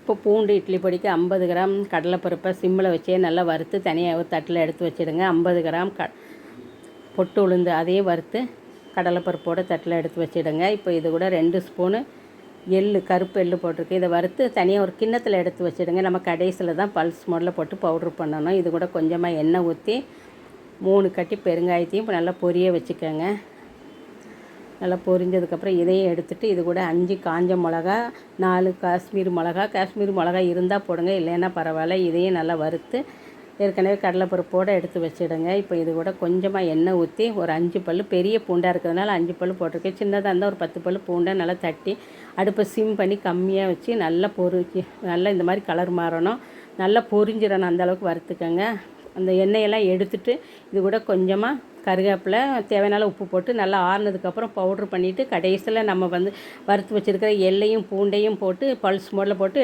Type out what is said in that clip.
இப்போ பூண்டு இட்லி பொடிக்கு 50 கிராம் கடலைப்பருப்பை சிம்மில் வச்சே நல்லா வறுத்து தனியாக ஒரு தட்டில் எடுத்து வச்சுடுங்க. 50 கிராம் பொட்டு உளுந்து அதையும் வறுத்து கடலைப்பருப்போடு தட்டில் எடுத்து வச்சுடுங்க. இப்போ இது கூட 2 ஸ்பூனு கருப்பு எள்ளு போட்டிருக்கு. இதை வறுத்து தனியாக ஒரு கிண்ணத்தில் எடுத்து வச்சுடுங்க. நம்ம கடைசியில் தான் பல்ஸ் மோடில் போட்டு பவுட்ரு பண்ணணும். இது கூட கொஞ்சமாக எண்ணெய் ஊற்றி 3 கட்டி பெருங்காயத்தையும் இப்போ நல்லா பொரிய வச்சுக்கோங்க. நல்லா பொரிஞ்சதுக்கப்புறம் இதையும் எடுத்துகிட்டு இது கூட 5 காஞ்ச மிளகா, 4 காஷ்மீர் மிளகா இருந்தால் போடுங்க, இல்லைன்னா பரவாயில்ல. இதையும் நல்லா வறுத்து ஏற்கனவே கடலைப்பருப்போடு எடுத்து வச்சுடுங்க. இப்போ இது கூட கொஞ்சமாக எண்ணெய் ஊற்றி ஒரு 5 பல் பெரிய பூண்டாக இருக்கிறதுனால 5 பல் போட்டிருக்கேன். சின்னதாக இருந்தால் ஒரு 10 பல் பூண்டை நல்லா தட்டி அடுப்பை சிம் பண்ணி கம்மியாக வச்சு நல்லா நல்லா இந்த மாதிரி கலர் மாறணும், நல்லா பொரிஞ்சிடணும், அந்தளவுக்கு வறுத்துக்கோங்க. அந்த எண்ணெயெல்லாம் எடுத்துகிட்டு இது கூட கொஞ்சமாக கருவேப்பிலை, தேவையான உப்பு போட்டு நல்லா ஆறுனதுக்கப்புறம் பவுட்ரு பண்ணிவிட்டு கடைசியில் நம்ம வறுத்து வச்சுருக்கிற எள்ளையும் பூண்டையும் போட்டு பல்ஸ் மோடில் போட்டு